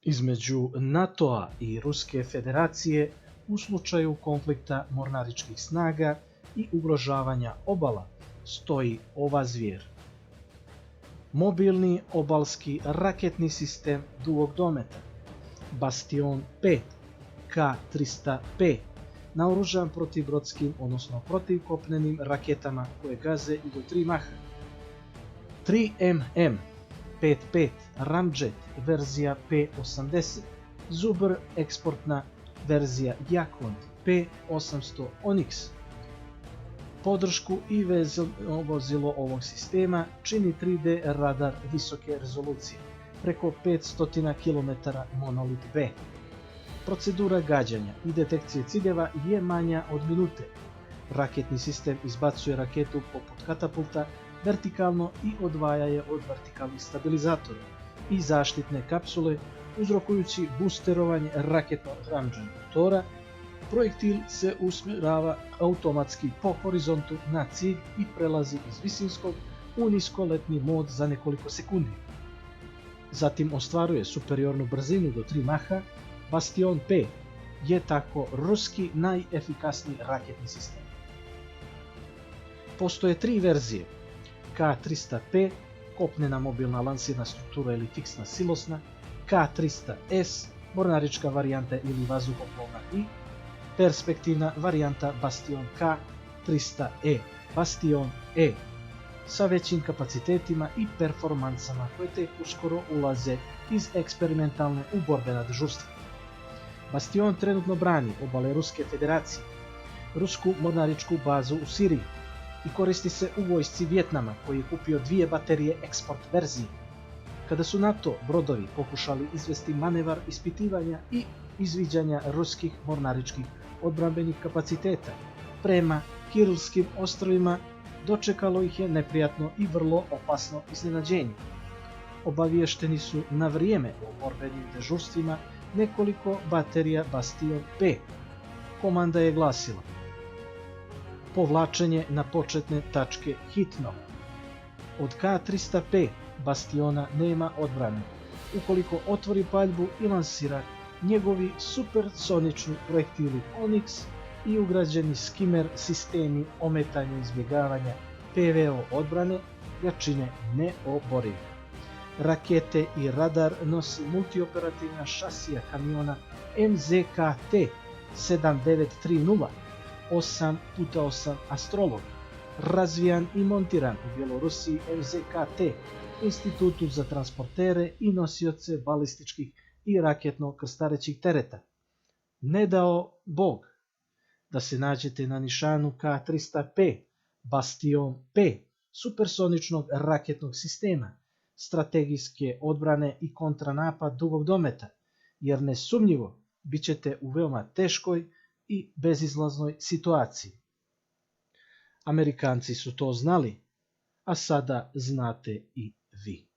između NATO-a i Ruske federacije u slučaju konflikta mornaričkih snaga i ugrožavanja obala stoji ova zvijer. Mobilni obalski raketni sistem dugog dometa Bastion 5 K-300P naoružan protibrodskim, odnosno protivkopnenim raketama koje gaze i do 3 maha. 3MM 55 Ramjet verzija P-80, Zubr eksportna verzija Yakond P-800 Onyx. Podršku i vozilo ovog sistema čini 3D radar visoke rezolucije preko 500 km Monolit B. Procedura gađanja i detekcije ciljeva je manja od minute. Raketni sistem izbacuje raketu poput katapulta vertikalno i odvaja je od vertikalnih stabilizatora i zaštitne kapsule, uzrokujući boosterovanje raketnog ramđenog motora. Projektil se usmjerava automatski po horizontu na cilj i prelazi iz visinskog u niskoletni mod za nekoliko sekundi. Zatim ostvaruje superiornu brzinu do 3 maha. Bastion P je tako ruski najefikasniji raketni sistem. Postoje 3 verzije: K-300P, kopnena mobilna lansirna struktura ili fiksna silosna, K-300S, mornarička varijanta ili vazduhoplovna i perspektivna varijanta Bastion K-300E, Bastion E, sa većim kapacitetima i performansama koje tek uskoro ulaze iz eksperimentalne u borbena dežurstva. Bastion trenutno brani obale Ruske federacije, rusku mornaričku bazu u Siriji i koristi se u vojsci Vjetnama koji je kupio 2 baterije eksport verzije. Kada su NATO brodovi pokušali izvesti manevar ispitivanja i izviđanja ruskih mornaričkih odbrambenih kapaciteta prema Kirilskim ostrvima, dočekalo ih je neprijatno i vrlo opasno iznenađenje. Obaviješteni su na vrijeme o borbenim dežurstvima nekoliko baterija Bastion P. Komanda je glasila: povlačenje na početne tačke hitno. Od K-300P Bastiona nema odbrane. Ukoliko otvori paljbu i lansira njegovi supersonični projektili Onyx i ugrađeni skimer sistemi ometanja izbjegavanja PVO odbrane ga čine neoborivi. Rakete i radar nosi multioperativna šasija kamiona MZKT 7930 8x8 Astrolog, razvijan i montiran u Bjelorusiji MZKT, institutu za transportere i nosioce balističkih i raketno-krstarećih tereta. Ne dao Bog da se nađete na nišanu K-300P, Bastion P, supersoničnog raketnog sistema, strategijske odbrane i kontranapad dugog dometa, jer nesumnjivo bit ćete u veoma teškoj i bezizlaznoj situaciji. Amerikanci su to znali, a sada znate i vi.